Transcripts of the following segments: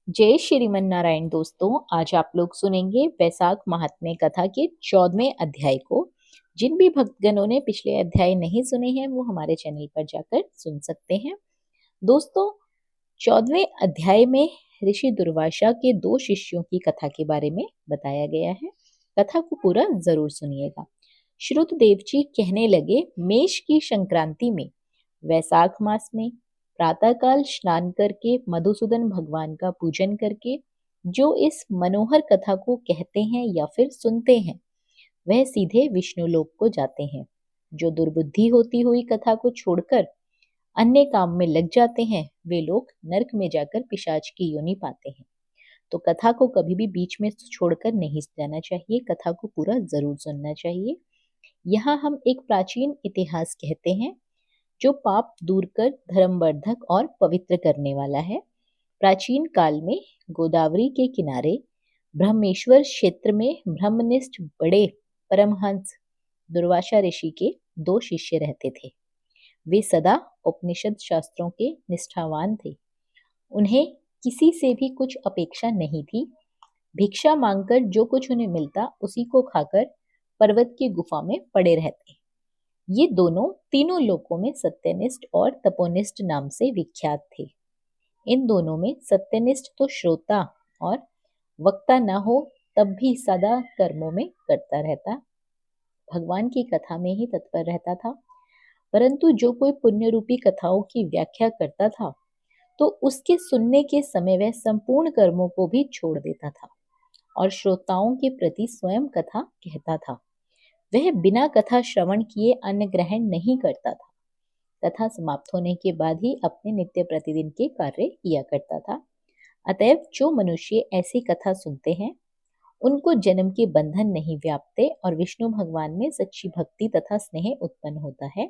जय श्रीमन नारायण दोस्तों। आज आप लोग सुनेंगे वैशाख महात्म्य कथा के 14वें अध्याय को। जिन भी भक्तगणों ने पिछले अध्याय नहीं सुने हैं वो हमारे चैनल पर जाकर सुन सकते हैं। दोस्तों, 14वें अध्याय में ऋषि दुर्वासा के दो शिष्यों की कथा के बारे में बताया गया है। कथा को पूरा जरूर सुनिएगा। श्रुतदेव जी कहने लगे, मेष की संक्रांति में वैशाख मास में प्रातःकाल स्नान करके मधुसूदन भगवान का पूजन करके जो इस मनोहर कथा को कहते हैं या फिर सुनते हैं वह सीधे विष्णु लोक को जाते हैं। जो दुर्बुद्धि होती हुई कथा को छोड़कर अन्य काम में लग जाते हैं वे लोग नरक में जाकर पिशाच की योनि पाते हैं। तो कथा को कभी भी बीच में छोड़कर नहीं जाना चाहिए, कथा को पूरा जरूर सुनना चाहिए। यहाँ हम एक प्राचीन इतिहास कहते हैं जो पाप दूर कर धर्मवर्धक और पवित्र करने वाला है। प्राचीन काल में गोदावरी के किनारे ब्रह्मेश्वर क्षेत्र में ब्रह्मनिष्ठ बड़े परमहंस दुर्वासा ऋषि के दो शिष्य रहते थे। वे सदा उपनिषद शास्त्रों के निष्ठावान थे। उन्हें किसी से भी कुछ अपेक्षा नहीं थी। भिक्षा मांगकर जो कुछ उन्हें मिलता उसी को खाकर पर्वत की गुफा में पड़े रहते। ये दोनों तीनों लोकों में सत्यनिष्ठ और तपोनिष्ठ नाम से विख्यात थे। इन दोनों में सत्यनिष्ठ तो श्रोता और वक्ता न हो तब भी सदा कर्मों में करता रहता, भगवान की कथा में ही तत्पर रहता था। परंतु जो कोई पुण्य रूपी कथाओं की व्याख्या करता था तो उसके सुनने के समय वह संपूर्ण कर्मों को भी छोड़ देता था और श्रोताओं के प्रति स्वयं कथा कहता था। वह बिना कथा श्रवण किए अन्न ग्रहण नहीं करता था। कथा समाप्त होने के बाद ही अपने नित्य प्रतिदिन के कार्य किया करता था। अतएव जो मनुष्य ऐसी कथा सुनते हैं उनको जन्म के बंधन नहीं व्यापते और विष्णु भगवान में सच्ची भक्ति तथा स्नेह उत्पन्न होता है।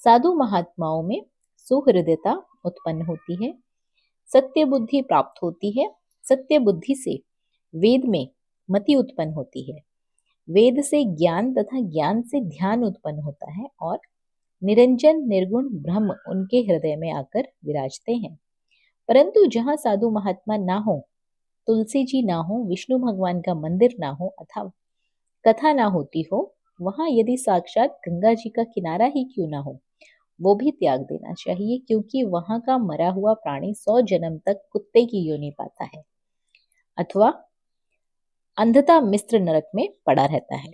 साधु महात्माओं में सुहृदयता उत्पन्न होती है, सत्य बुद्धि प्राप्त होती है। सत्य बुद्धि से वेद में मति उत्पन्न होती है, वेद से ज्ञान तथा ज्ञान से ध्यान उत्पन्न होता है और निरंजन निर्गुण ब्रह्म उनके हृदय में आकर विराजते हैं। परंतु जहाँ साधु महात्मा ना हो, तुलसी जी ना हो, विष्णु भगवान का मंदिर ना हो अथवा कथा ना होती हो, वहां यदि साक्षात गंगा जी का किनारा ही क्यों ना हो वो भी त्याग देना चाहिए, क्योंकि वहां का मरा हुआ प्राणी 100 जन्म तक कुत्ते की योनि पाता है अथवा अंधता मिश्र नरक में पड़ा रहता है।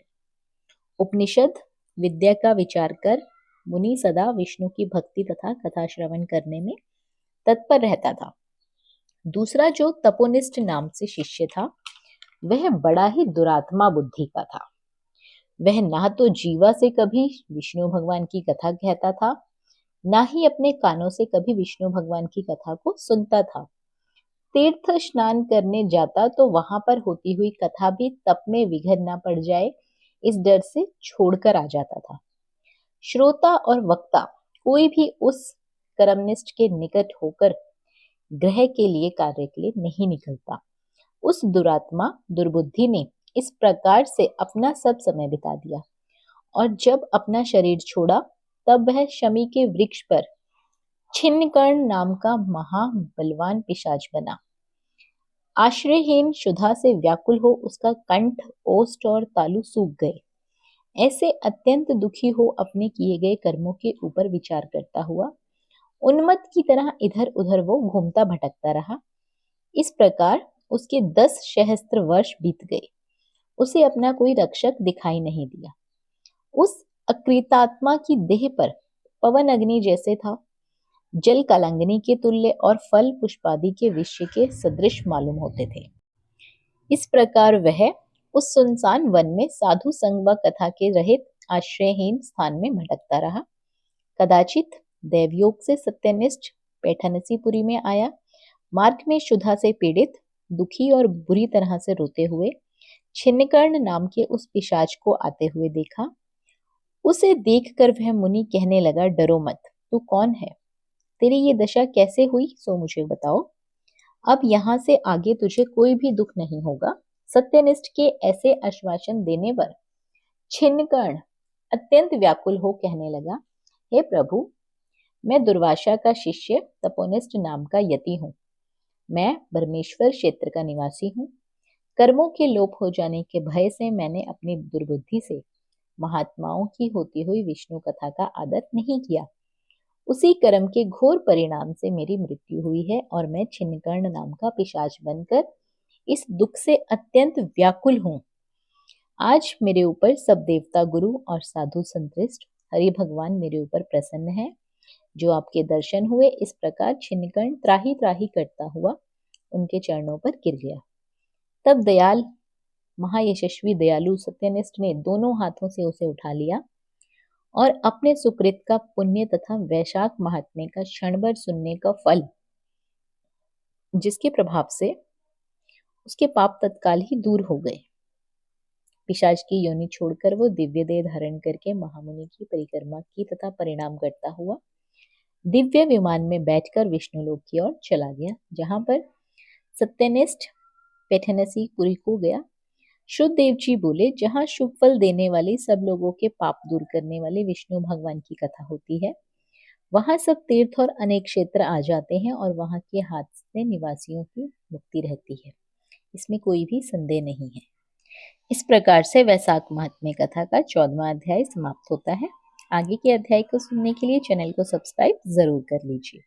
उपनिषद विद्या का विचार कर मुनि सदा विष्णु की भक्ति तथा कथा श्रवण करने में तत्पर रहता था। दूसरा जो तपोनिष्ठ नाम से शिष्य था वह बड़ा ही दुरात्मा बुद्धि का था। वह ना तो जीवा से कभी विष्णु भगवान की कथा कहता था, ना ही अपने कानों से कभी विष्णु भगवान की कथा को सुनता था। तीर्थ स्नान करने जाता तो वहां पर होती हुई कथा भी तप में विघ्न न पड़ जाए इस डर से छोड़कर आ जाता था। श्रोता और वक्ता कोई भी उस कर्मनिष्ठ के निकट होकर ग्रह के लिए कार्य के लिए नहीं निकलता। उस दुरात्मा दुर्बुद्धि ने इस प्रकार से अपना सब समय बिता दिया और जब अपना शरीर छोड़ा तब वह शमी के वृक्ष पर छिन्नकर्ण नाम का महाबलवान पिशाच बना। आश्रयहीन क्षुधा से व्याकुल हो उसका कंठ, ओष्ठ और तालु सूख गए। ऐसे अत्यंत दुखी हो अपने किए गए कर्मों के ऊपर विचार करता हुआ उन्मत्त की तरह इधर उधर वो घूमता भटकता रहा। इस प्रकार उसके 10 सहस्त्र वर्ष बीत गए। उसे अपना कोई रक्षक दिखाई नहीं दिया। उस अकृतात्मा की देह पर पवन अग्नि जैसे था, जल कलंगनी के तुल्य और फल पुष्पादि के विषय के सदृश मालूम होते थे। इस प्रकार वह उस सुनसान वन में साधु संग व कथा के रहित आश्रयहीन स्थान में भटकता रहा। कदाचित दैवयोग से सत्यनिष्ठ पैठनसीपुरी में आया। मार्ग में क्षुधा से पीड़ित, दुखी और बुरी तरह से रोते हुए छिन्नकर्ण नाम के उस पिशाच को आते हुए देखा। उसे देखकर वह मुनि कहने लगा, डरो मत, तू कौन है? तेरी ये दशा कैसे हुई सो मुझे बताओ। अब यहाँ से आगे तुझे कोई भी दुख नहीं होगा। सत्यनिष्ठ के ऐसे आश्वासन देने पर छिन्नकर्ण अत्यंत व्याकुल हो कहने लगा, हे प्रभु, मैं दुर्वासा का शिष्य तपोनिष्ठ नाम का यति हूँ। मैं ब्रह्मेश्वर क्षेत्र का निवासी हूँ। कर्मों के लोप हो जाने के भय से मैंने अपनी दुर्बुद्धि से महात्माओं की होती हुई विष्णु कथा का आदर नहीं किया। उसी कर्म के घोर परिणाम से मेरी मृत्यु हुई है और मैं छिन्नकर्ण नाम का पिशाच बनकर इस दुख से अत्यंत व्याकुल हूँ। आज मेरे ऊपर सब देवता, गुरु और साधु संतुष्ट हरि भगवान मेरे ऊपर प्रसन्न है। जो आपके दर्शन हुए, इस प्रकार छिन्नकर्ण त्राही त्राही करता हुआ उनके चरणों पर गिर गया। तब दयाल महायशस्वी दयालु सत्यनिष्ठ ने दोनों हाथों से उसे उठा लिया और अपने सुकृत का पुण्य तथा वैशाख महात्म्य का क्षण भर सुनने का फल, जिसके प्रभाव से उसके पाप तत्काल ही दूर हो गए। पिशाच की योनि छोड़कर वो दिव्य देह धारण करके महामुनि की परिक्रमा की तथा परिणाम करता हुआ दिव्य विमान में बैठकर विष्णुलोक की ओर चला गया, जहां पर सत्यनिष्ठ पैठनसी पुरी को गया। शुद्धदेव जी बोले, जहां शुभ फल देने वाली, सब लोगों के पाप दूर करने वाले विष्णु भगवान की कथा होती है, वहां सब तीर्थ और अनेक क्षेत्र आ जाते हैं और वहां के हाथ से निवासियों की मुक्ति रहती है। इसमें कोई भी संदेह नहीं है। इस प्रकार से वैशाख महात्म्य कथा का 14वां अध्याय समाप्त होता है। आगे के अध्याय को सुनने के लिए चैनल को सब्सक्राइब जरूर कर लीजिए।